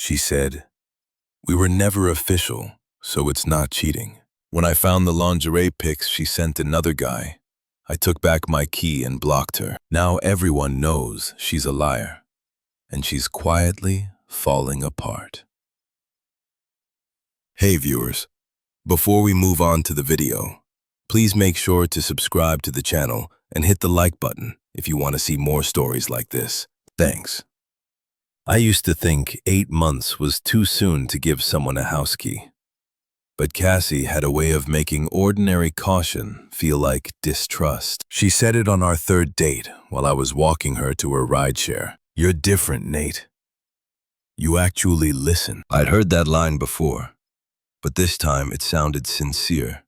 She said, "We were never official, so it's not cheating." When I found the lingerie pics she sent another guy, I took back my key and blocked her. Now everyone knows she's a liar, and she's quietly falling apart. Hey viewers, before we move on to the video, please make sure to subscribe to the channel and hit the like button if you want to see more stories like this. Thanks. I used to think 8 months was too soon to give someone a house key. But Cassie had a way of making ordinary caution feel like distrust. She said it on our third date while I was walking her to her rideshare. "You're different, Nate. You actually listen." I'd heard that line before, but this time it sounded sincere,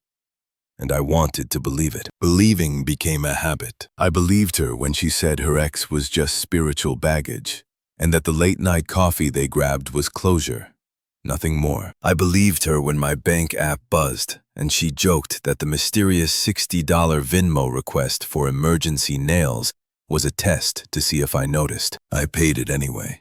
and I wanted to believe it. Believing became a habit. I believed her when she said her ex was just spiritual baggage, and that the late-night coffee they grabbed was closure, nothing more. I believed her when my bank app buzzed, and she joked that the mysterious $60 Venmo request for emergency nails was a test to see if I noticed. I paid it anyway.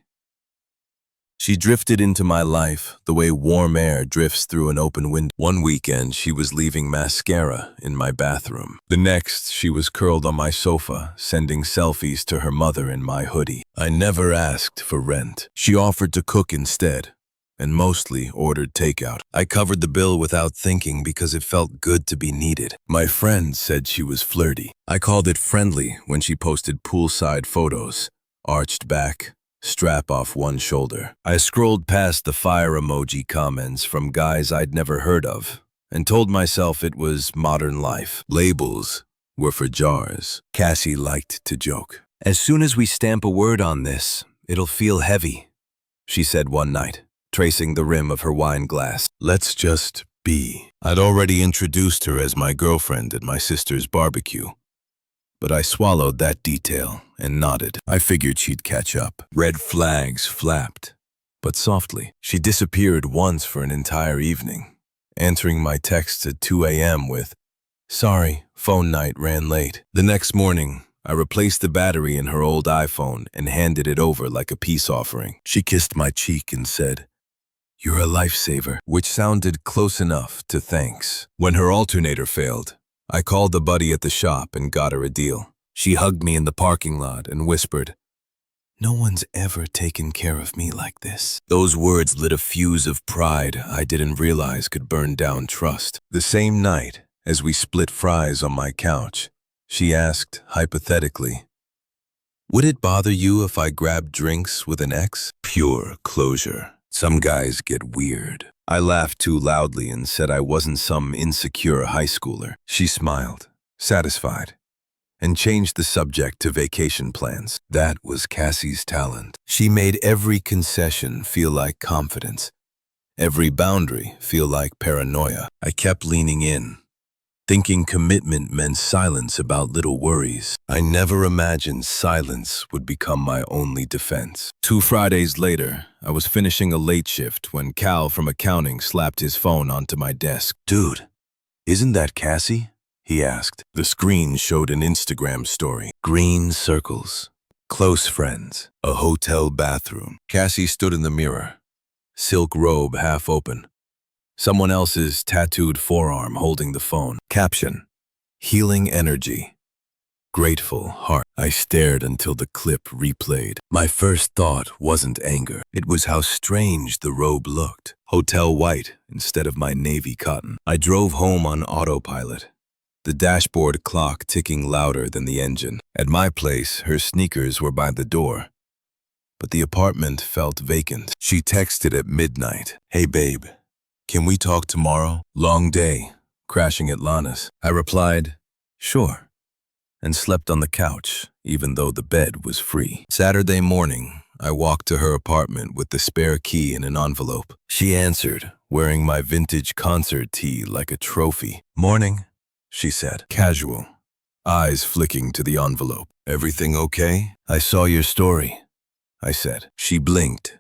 She drifted into my life the way warm air drifts through an open window. One weekend, she was leaving mascara in my bathroom. The next, she was curled on my sofa, sending selfies to her mother in my hoodie. I never asked for rent. She offered to cook instead, and mostly ordered takeout. I covered the bill without thinking because it felt good to be needed. My friend said she was flirty. I called it friendly when she posted poolside photos, arched back, strap off one shoulder. I scrolled past the fire emoji comments from guys I'd never heard of and told myself it was modern life. Labels were for jars. Cassie liked to joke. "As soon as we stamp a word on this, it'll feel heavy," she said one night, tracing the rim of her wine glass. "Let's just be." I'd already introduced her as my girlfriend at my sister's barbecue, but I swallowed that detail and nodded. I figured she'd catch up. Red flags flapped, but softly. She disappeared once for an entire evening, answering my texts at 2 a.m. with, "Sorry, phone night ran late." The next morning, I replaced the battery in her old iPhone and handed it over like a peace offering. She kissed my cheek and said, "You're a lifesaver," which sounded close enough to thanks. When her alternator failed, I called a buddy at the shop and got her a deal. She hugged me in the parking lot and whispered, "No one's ever taken care of me like this." Those words lit a fuse of pride I didn't realize could burn down trust. The same night, as we split fries on my couch, she asked, hypothetically, "Would it bother you if I grabbed drinks with an ex?" Pure closure. Some guys get weird. I laughed too loudly and said I wasn't some insecure high schooler. She smiled, satisfied, and changed the subject to vacation plans. That was Cassie's talent. She made every concession feel like confidence, every boundary feel like paranoia. I kept leaning in, thinking commitment meant silence about little worries. I never imagined silence would become my only defense. 2 Fridays later, I was finishing a late shift when Cal from accounting slapped his phone onto my desk. "Dude, isn't that Cassie?" he asked. The screen showed an Instagram story. Green circles, close friends, a hotel bathroom. Cassie stood in the mirror, silk robe half open. Someone else's tattooed forearm holding the phone. Caption, "Healing energy. Grateful heart." I stared until the clip replayed. My first thought wasn't anger. It was how strange the robe looked. Hotel white instead of my navy cotton. I drove home on autopilot, the dashboard clock ticking louder than the engine. At my place, her sneakers were by the door, but the apartment felt vacant. She texted at midnight, "Hey babe, can we talk tomorrow? Long day, crashing at Lana's." I replied, "Sure," and slept on the couch, even though the bed was free. Saturday morning, I walked to her apartment with the spare key in an envelope. She answered, wearing my vintage concert tee like a trophy. "Morning," she said, casual, eyes flicking to the envelope. "Everything okay?" "I saw your story," I said. She blinked,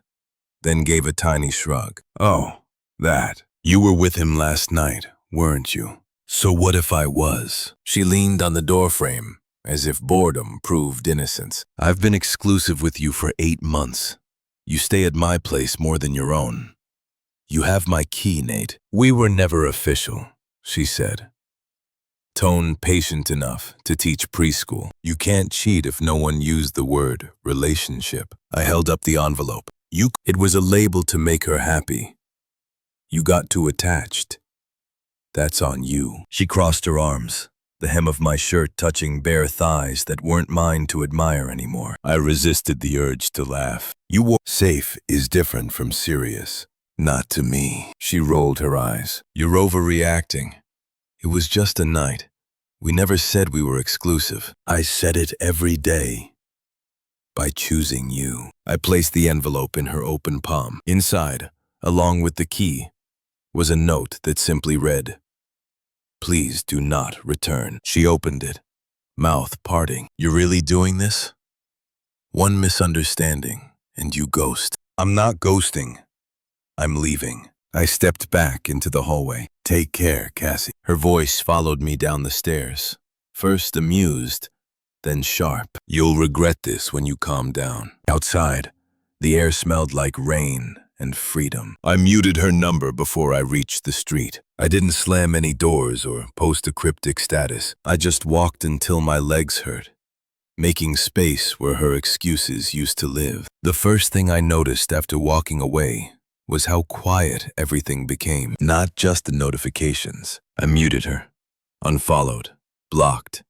then gave a tiny shrug. "Oh, that. You were with him last night, weren't you?" "So what if I was?" She leaned on the doorframe, as if boredom proved innocence. "I've been exclusive with you for 8 months. You stay at my place more than your own. You have my key, Nate. We were never official, she said. Tone patient enough to teach preschool. You can't cheat if no one used the word relationship. I held up the envelope. It was a label to make her happy. You got too attached. That's on you. She crossed her arms, the hem of my shirt touching bare thighs that weren't mine to admire anymore. I resisted the urge to laugh. Safe is different from serious. Not to me. She rolled her eyes. You're overreacting. It was just a night. We never said we were exclusive. I said it every day. By choosing you. I placed the envelope in her open palm. Inside, along with the key, was a note that simply read, "Please do not return." She opened it, mouth parting. You're really doing this? One misunderstanding, and you ghost. I'm not ghosting. I'm leaving. I stepped back into the hallway. Take care, Cassie. Her voice followed me down the stairs. First amused, then sharp. You'll regret this when you calm down. Outside, the air smelled like rain and freedom. I muted her number before I reached the street. I didn't slam any doors or post a cryptic status. I just walked until my legs hurt, making space where her excuses used to live. The first thing I noticed after walking away was how quiet everything became. Not just the notifications. I muted her, unfollowed, blocked,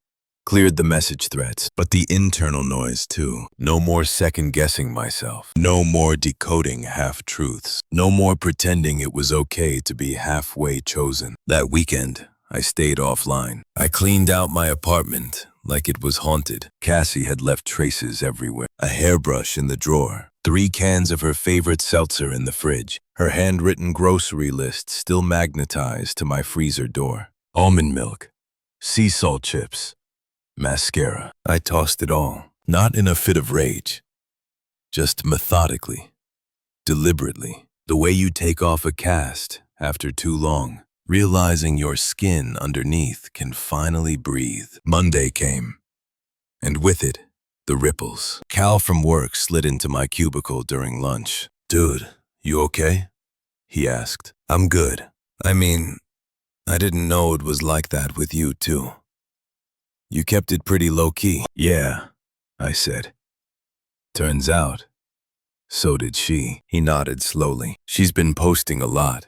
cleared the message threads, but the internal noise too. No more second-guessing myself. No more decoding half-truths. No more pretending it was okay to be halfway chosen. That weekend, I stayed offline. I cleaned out my apartment like it was haunted. Cassie had left traces everywhere. A hairbrush in the drawer. 3 cans of her favorite seltzer in the fridge. Her handwritten grocery list still magnetized to my freezer door. Almond milk, sea salt chips, mascara. I tossed it all, not in a fit of rage, just methodically, deliberately. The way you take off a cast after too long, realizing your skin underneath can finally breathe. Monday came, and with it, the ripples. Cal from work slid into my cubicle during lunch. Dude, you okay? He asked. I'm good. I mean, I didn't know it was like that with you too. You kept it pretty low-key. Yeah, I said. Turns out, so did she. He nodded slowly. She's been posting a lot.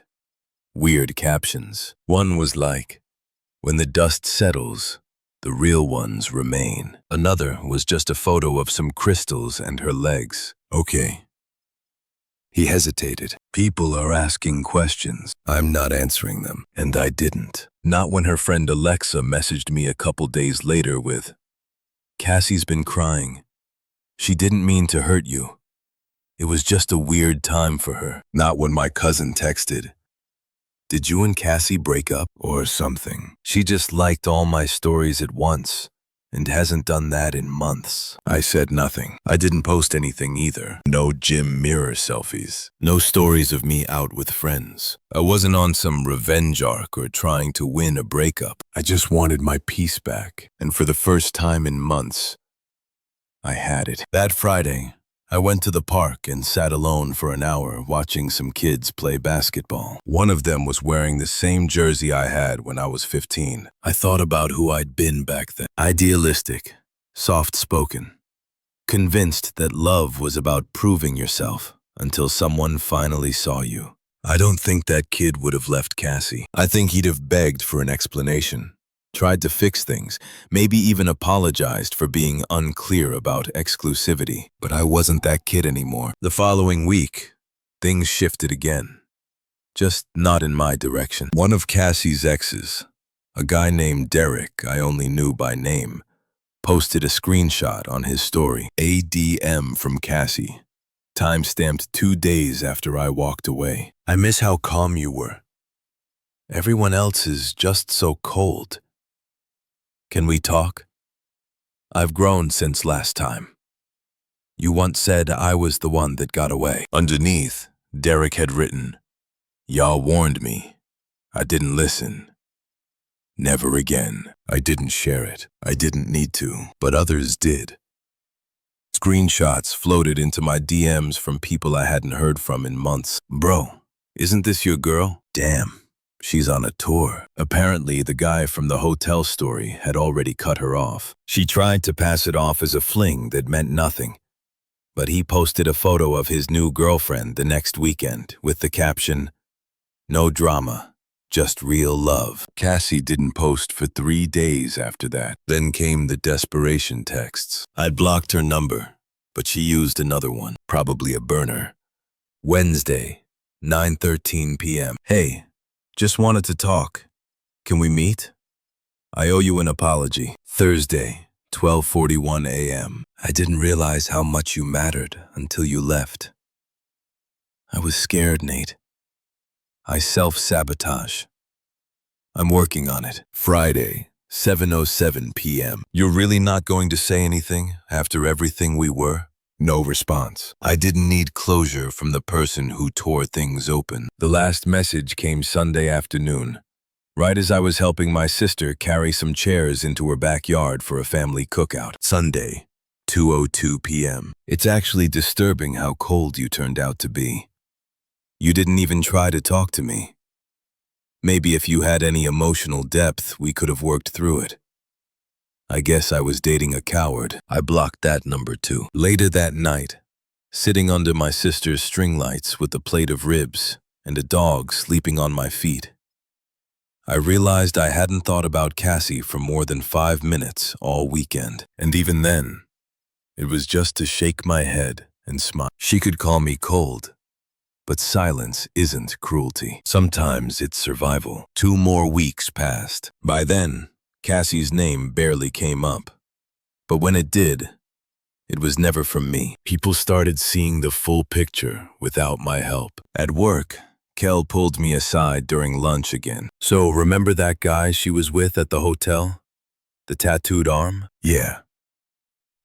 Weird captions. One was like, "When the dust settles, the real ones remain." Another was just a photo of some crystals and her legs. Okay. He hesitated. People are asking questions. I'm not answering them. And I didn't. Not when her friend Alexa messaged me a couple days later with, "Cassie's been crying. She didn't mean to hurt you. It was just a weird time for her." Not when my cousin texted, "Did you and Cassie break up or something?" She just liked all my stories at once and hasn't done that in months. I said nothing. I didn't post anything either. No gym mirror selfies. No stories of me out with friends. I wasn't on some revenge arc or trying to win a breakup. I just wanted my peace back. And for the first time in months, I had it. That Friday, I went to the park and sat alone for an hour watching some kids play basketball. One of them was wearing the same jersey I had when I was 15. I thought about who I'd been back then. Idealistic, soft-spoken, convinced that love was about proving yourself until someone finally saw you. I don't think that kid would have left Cassie. I think he'd have begged for an explanation. Tried to fix things, maybe even apologized for being unclear about exclusivity. But I wasn't that kid anymore. The following week, things shifted again. Just not in my direction. One of Cassie's exes, a guy named Derek I only knew by name, posted a screenshot on his story. ADM from Cassie. Time-stamped 2 days after I walked away. I miss how calm you were. Everyone else is just so cold. Can we talk? I've grown since last time. You once said I was the one that got away. Underneath, Derek had written, "Y'all warned me. I didn't listen. Never again." I didn't share it. I didn't need to, but others did. Screenshots floated into my DMs from people I hadn't heard from in months. Bro, isn't this your girl? Damn, she's on a tour. Apparently, the guy from the hotel story had already cut her off. She tried to pass it off as a fling that meant nothing. But he posted a photo of his new girlfriend the next weekend with the caption, "No drama, just real love." Cassie didn't post for 3 days after that. Then came the desperation texts. I'd blocked her number, but she used another one, probably a burner. Wednesday, 9:13 p.m. Hey, just wanted to talk. Can we meet? I owe you an apology. Thursday, 12:41 a.m. I didn't realize how much you mattered until you left. I was scared, Nate. I self-sabotage. I'm working on it. Friday, 7:07 p.m. You're really not going to say anything after everything we were? No response. I didn't need closure from the person who tore things open. The last message came Sunday afternoon, right as I was helping my sister carry some chairs into her backyard for a family cookout. Sunday, 2:02 p.m. It's actually disturbing how cold you turned out to be. You didn't even try to talk to me. Maybe if you had any emotional depth, we could have worked through it. I guess I was dating a coward. I blocked that number too. Later that night, sitting under my sister's string lights with a plate of ribs and a dog sleeping on my feet, I realized I hadn't thought about Cassie for more than 5 minutes all weekend. And even then, it was just to shake my head and smile. She could call me cold, but silence isn't cruelty. Sometimes it's survival. 2 more weeks passed. By then, Cassie's name barely came up. But when it did, it was never from me. People started seeing the full picture without my help. At work, Kel pulled me aside during lunch again. So remember that guy she was with at the hotel? The tattooed arm? Yeah.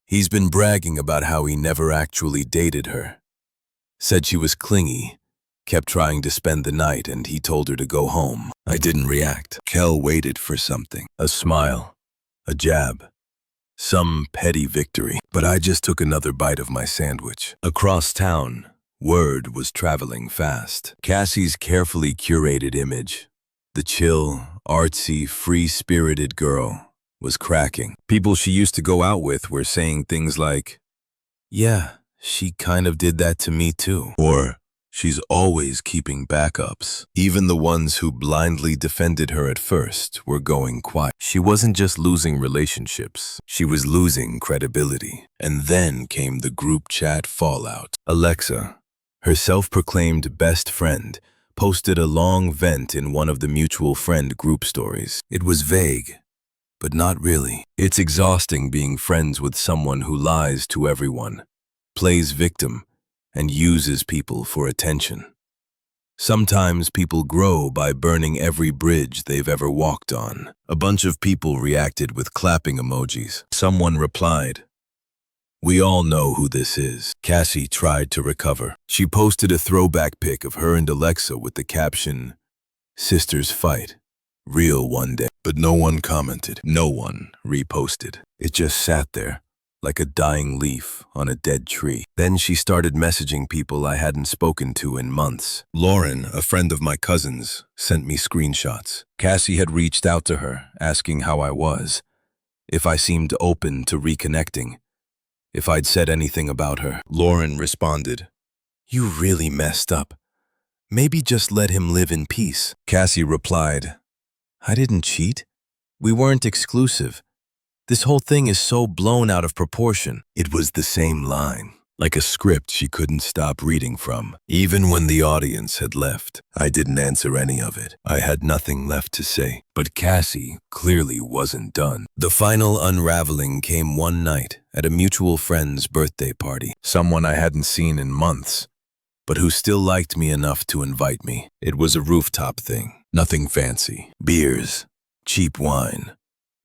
He's been bragging about how he never actually dated her. Said she was clingy, kept trying to spend the night, and he told her to go home. I didn't react. Kel waited for something. A smile, a jab, some petty victory. But I just took another bite of my sandwich. Across town, word was traveling fast. Cassie's carefully curated image, the chill, artsy, free-spirited girl, was cracking. People she used to go out with were saying things like, "Yeah, she kind of did that to me too." Or, "She's always keeping backups." Even the ones who blindly defended her at first were going quiet. She wasn't just losing relationships, she was losing credibility. And then came the group chat fallout. Alexa, her self-proclaimed best friend, posted a long vent in one of the mutual friend group stories. It was vague, but not really. It's exhausting being friends with someone who lies to everyone, plays victim, and uses people for attention. Sometimes people grow by burning every bridge they've ever walked on. A bunch of people reacted with clapping emojis. Someone replied, "We all know who this is." Cassie tried to recover. She posted a throwback pic of her and Alexa with the caption, "Sisters fight, real one day." But no one commented. No one reposted. It just sat there, like a dying leaf on a dead tree. Then she started messaging people I hadn't spoken to in months. Lauren, a friend of my cousin's, sent me screenshots. Cassie had reached out to her, asking how I was, if I seemed open to reconnecting, if I'd said anything about her. Lauren responded, "You really messed up. Maybe just let him live in peace." Cassie replied, "I didn't cheat. We weren't exclusive. This whole thing is so blown out of proportion." It was the same line, like a script she couldn't stop reading from. Even when the audience had left, I didn't answer any of it. I had nothing left to say. But Cassie clearly wasn't done. The final unraveling came one night at a mutual friend's birthday party. Someone I hadn't seen in months, but who still liked me enough to invite me. It was a rooftop thing, nothing fancy. Beers, cheap wine,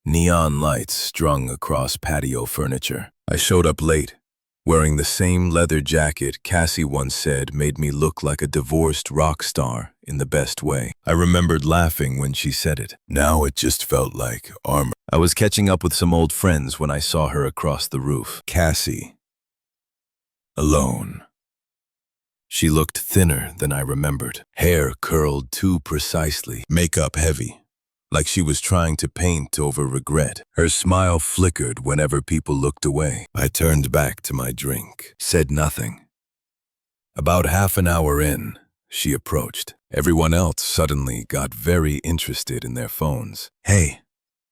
neon lights strung across patio furniture. I showed up late, wearing the same leather jacket Cassie once said made me look like a divorced rock star in the best way. I remembered laughing when she said it. Now it just felt like armor. I was catching up with some old friends when I saw her across the roof. Cassie, alone. She looked thinner than I remembered, hair curled too precisely, makeup heavy, like she was trying to paint over regret. Her smile flickered whenever people looked away. I turned back to my drink, said nothing. About half an hour in, she approached. Everyone else suddenly got very interested in their phones. "Hey,"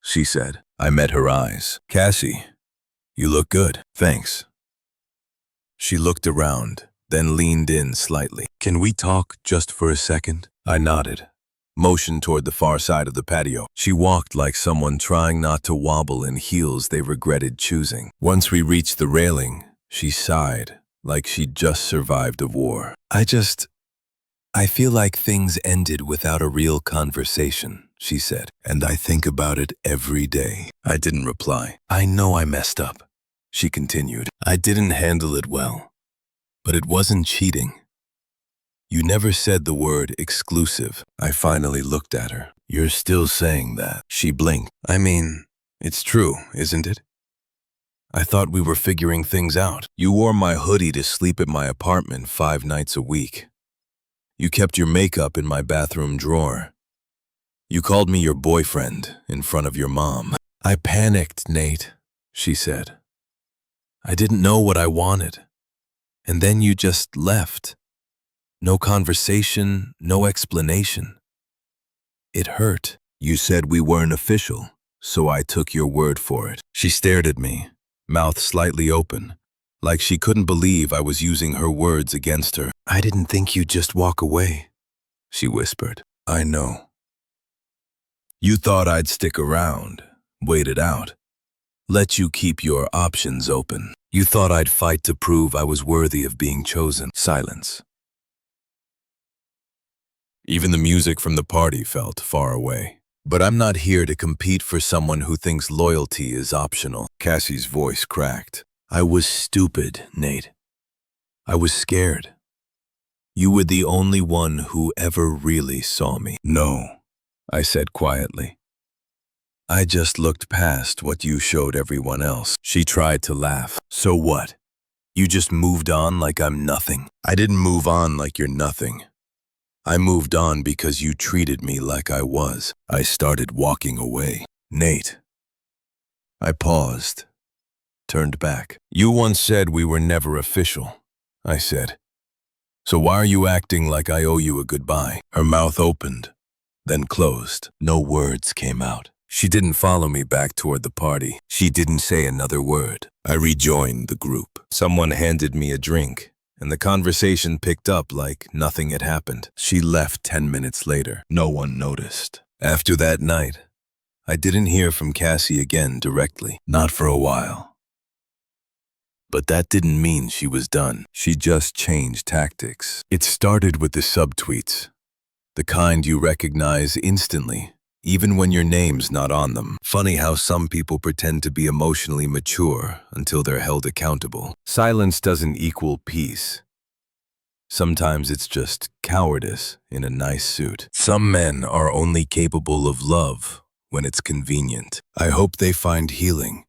she said. I met her eyes. "Cassie, you look good, thanks." She looked around, then leaned in slightly. "Can we talk just for a second?" I nodded, motioned toward the far side of the patio. She walked like someone trying not to wobble in heels they regretted choosing. Once we reached the railing, she sighed, like she'd just survived a war. I feel like things ended without a real conversation," she said, "and I think about it every day." I didn't reply. "I know I messed up," she continued. "I didn't handle it well, but it wasn't cheating. You never said the word exclusive." I finally looked at her. "You're still saying that." She blinked. "I mean, it's true, isn't it? I thought we were figuring things out. You wore my hoodie to sleep at my apartment 5 nights a week. You kept your makeup in my bathroom drawer. You called me your boyfriend in front of your mom." "I panicked, Nate," she said. "I didn't know what I wanted. And then you just left. No conversation, no explanation. It hurt. You said we weren't official, so I took your word for it." She stared at me, mouth slightly open, like she couldn't believe I was using her words against her. "I didn't think you'd just walk away," she whispered. "I know. You thought I'd stick around, wait it out, let you keep your options open. You thought I'd fight to prove I was worthy of being chosen." Silence. Even the music from the party felt far away. "But I'm not here to compete for someone who thinks loyalty is optional." Cassie's voice cracked. "I was stupid, Nate. I was scared. You were the only one who ever really saw me." "No," I said quietly. "I just looked past what you showed everyone else." She tried to laugh. "So what? You just moved on like I'm nothing?" "I didn't move on like you're nothing. I moved on because you treated me like I was." I started walking away. "Nate." I paused, turned back. "You once said we were never official," I said. "So why are you acting like I owe you a goodbye?" Her mouth opened, then closed. No words came out. She didn't follow me back toward the party. She didn't say another word. I rejoined the group. Someone handed me a drink, and the conversation picked up like nothing had happened. She left 10 minutes later. No one noticed. After that night, I didn't hear from Cassie again directly. Not for a while. But that didn't mean she was done. She just changed tactics. It started with the subtweets, the kind you recognize instantly, even when your name's not on them. Funny how some people pretend to be emotionally mature until they're held accountable. Silence doesn't equal peace. Sometimes it's just cowardice in a nice suit. Some men are only capable of love when it's convenient. I hope they find healing,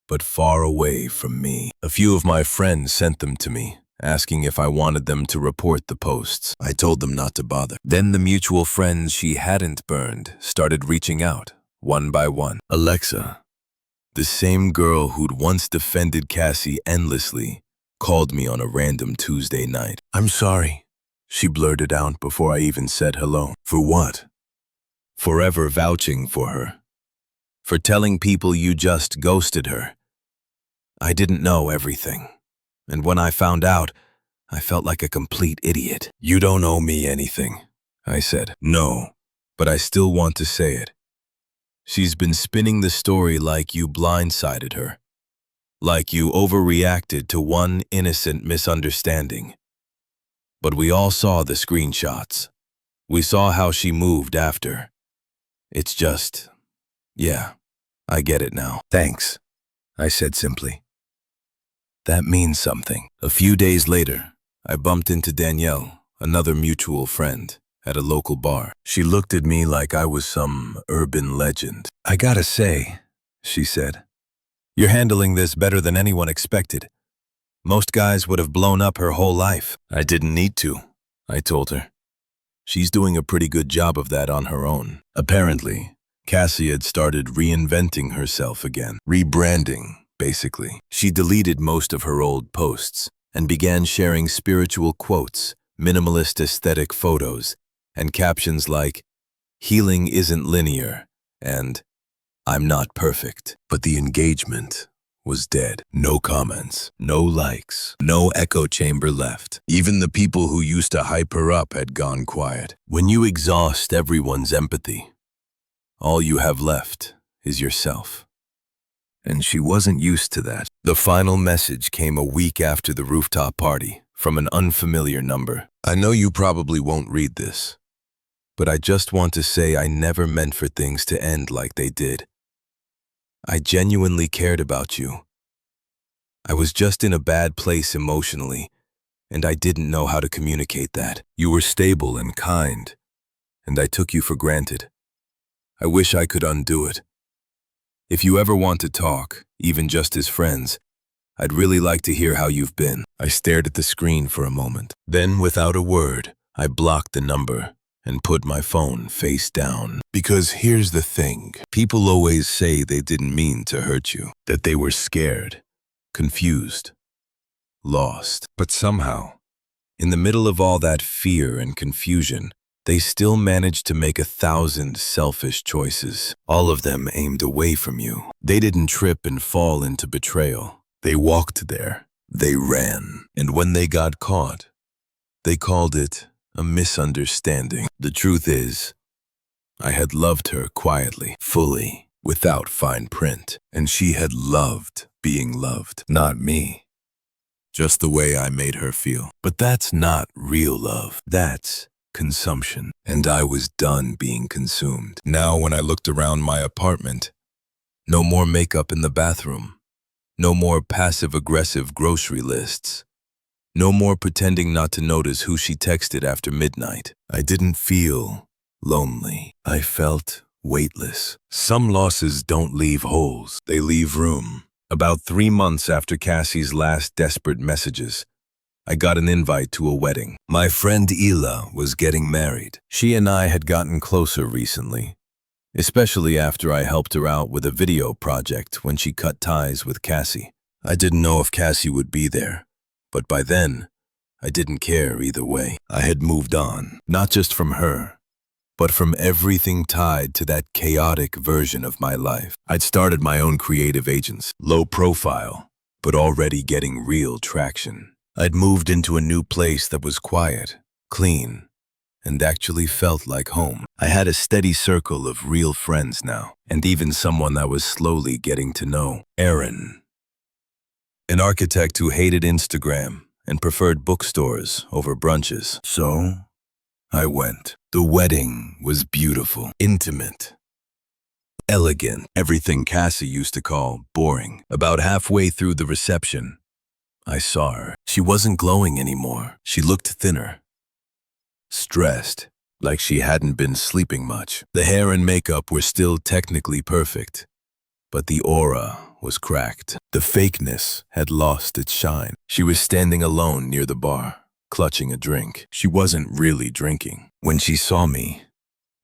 but far away from me. A few of my friends sent them to me, asking if I wanted them to report the posts. I told them not to bother. Then the mutual friends she hadn't burned started reaching out, one by one. Alexa, the same girl who'd once defended Cassie endlessly, called me on a random Tuesday night. "I'm sorry," she blurted out before I even said hello. "For what?" "Forever vouching for her. For telling people you just ghosted her. I didn't know everything. And when I found out, I felt like a complete idiot." "You don't owe me anything," I said. "No, but I still want to say it. She's been spinning the story like you blindsided her. Like you overreacted to one innocent misunderstanding. But we all saw the screenshots. We saw how she moved after. It's just, yeah, I get it now. Thanks," I said simply. That means something. A few days later, I bumped into Danielle, another mutual friend, at a local bar. She looked at me like I was some urban legend. "I gotta say," she said, "you're handling this better than anyone expected. Most guys would have blown up her whole life. I didn't need to, I told her. She's doing a pretty good job of that on her own. Apparently, Cassie had started reinventing herself again. Rebranding, basically. She deleted most of her old posts and began sharing spiritual quotes, minimalist aesthetic photos, and captions like, "Healing isn't linear," and "I'm not perfect." But the engagement was dead. No comments, no likes, no echo chamber left. Even the people who used to hype her up had gone quiet. When you exhaust everyone's empathy, all you have left is yourself. And she wasn't used to that. The final message came a week after the rooftop party from an unfamiliar number. I know you probably won't read this, but I just want to say I never meant for things to end like they did. I genuinely cared about you. I was just in a bad place emotionally, and I didn't know how to communicate that. You were stable and kind, and I took you for granted. I wish I could undo it. If you ever want to talk, even just as friends, I'd really like to hear how you've been. I stared at the screen for a moment. Then, without a word, I blocked the number and put my phone face down. Because here's the thing. People always say they didn't mean to hurt you, that they were scared, confused, lost. But somehow, in the middle of all that fear and confusion, they still managed to make 1,000 selfish choices, all of them aimed away from you. They didn't trip and fall into betrayal. They walked there. They ran. And when they got caught, they called it a misunderstanding. The truth is, I had loved her quietly, fully, without fine print. And she had loved being loved, not me. Just the way I made her feel. But that's not real love. That's consumption. And I was done being consumed. Now when I looked around my apartment, no more makeup in the bathroom. No more passive-aggressive grocery lists. No more pretending not to notice who she texted after midnight. I didn't feel lonely. I felt weightless. Some losses don't leave holes. They leave room. About 3 months after Cassie's last desperate messages, I got an invite to a wedding. My friend Ela was getting married. She and I had gotten closer recently, especially after I helped her out with a video project when she cut ties with Cassie. I didn't know if Cassie would be there, but by then, I didn't care either way. I had moved on, not just from her, but from everything tied to that chaotic version of my life. I'd started my own creative agency, low profile, but already getting real traction. I'd moved into a new place that was quiet, clean, and actually felt like home. I had a steady circle of real friends now, and even someone I was slowly getting to know, Aaron, an architect who hated Instagram and preferred bookstores over brunches. So, I went. The wedding was beautiful, intimate, elegant, everything Cassie used to call boring. About halfway through the reception, I saw her. She wasn't glowing anymore. She looked thinner, stressed, like she hadn't been sleeping much. The hair and makeup were still technically perfect, but the aura was cracked. The fakeness had lost its shine. She was standing alone near the bar, clutching a drink. She wasn't really drinking. When she saw me,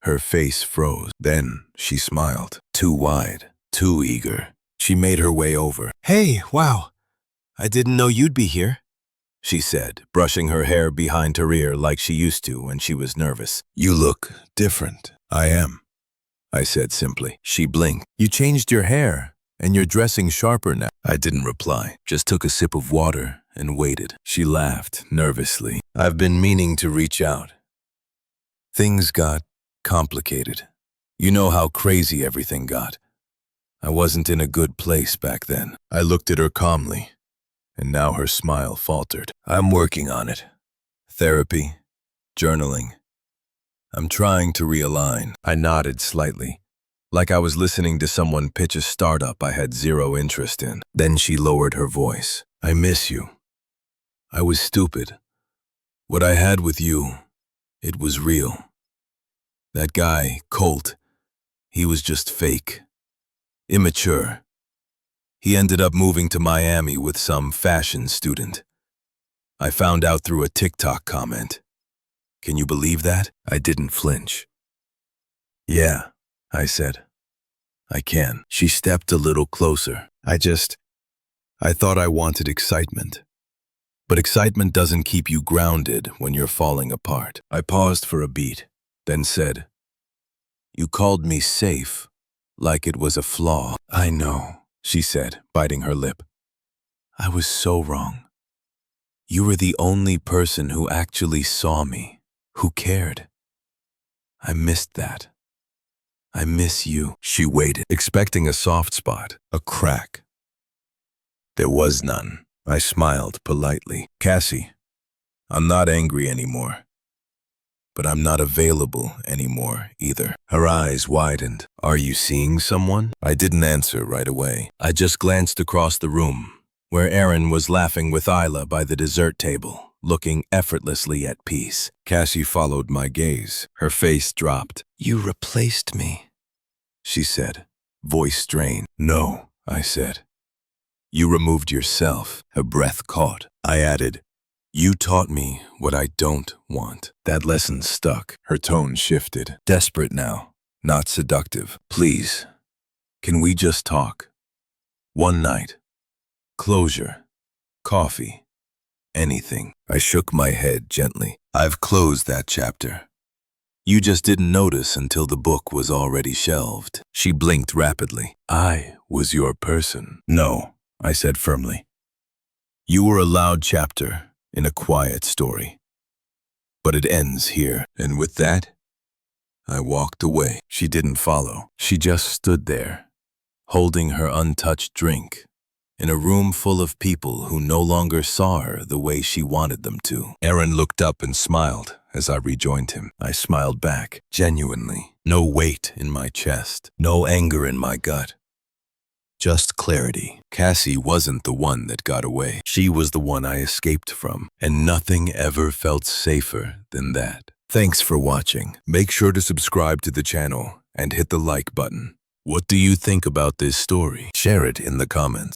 her face froze. Then she smiled, too wide, too eager. She made her way over. "Hey, wow, I didn't know you'd be here," she said, brushing her hair behind her ear like she used to when she was nervous. "You look different." "I am," I said simply. She blinked. "You changed your hair, and you're dressing sharper now." I didn't reply, just took a sip of water and waited. She laughed nervously. "I've been meaning to reach out. Things got complicated. You know how crazy everything got. I wasn't in a good place back then." I looked at her calmly, and now her smile faltered. "I'm working on it. Therapy, journaling. I'm trying to realign." I nodded slightly, like I was listening to someone pitch a startup I had zero interest in. Then she lowered her voice. "I miss you. I was stupid. What I had with you, it was real. That guy, Colt, he was just fake, immature. He ended up moving to Miami with some fashion student. I found out through a TikTok comment. Can you believe that? I didn't flinch. Yeah, I said. I can. She stepped a little closer. I thought I wanted excitement. But excitement doesn't keep you grounded when you're falling apart. I paused for a beat, then said, "You called me safe, like it was a flaw." "I know," she said, biting her lip. "I was so wrong. You were the only person who actually saw me, who cared. I missed that. I miss you." She waited, expecting a soft spot, a crack. There was none. I smiled politely. "Cassie, I'm not angry anymore. But I'm not available anymore either." Her eyes widened. "Are you seeing someone?" I didn't answer right away. I just glanced across the room, where Erin was laughing with Isla by the dessert table, looking effortlessly at peace. Cassie followed my gaze. Her face dropped. "You replaced me," she said, voice strained. "No," I said. "You removed yourself." Her breath caught. I added, "You taught me what I don't want." That lesson stuck. Her tone shifted. Desperate now, not seductive. "Please, can we just talk? One night. Closure. Coffee. Anything." I shook my head gently. "I've closed that chapter. You just didn't notice until the book was already shelved." She blinked rapidly. "I was your person." "No," I said firmly. "You were a loud chapter in a quiet story. But it ends here." And with that, I walked away. She didn't follow. She just stood there, holding her untouched drink, in a room full of people who no longer saw her the way she wanted them to. Erin looked up and smiled as I rejoined him. I smiled back, genuinely. No weight in my chest, no anger in my gut. Just clarity. Cassie wasn't the one that got away. She was the one I escaped from, and nothing ever felt safer than that. Thanks for watching. Make sure to subscribe to the channel and hit the like button. What do you think about this story? Share it in the comments.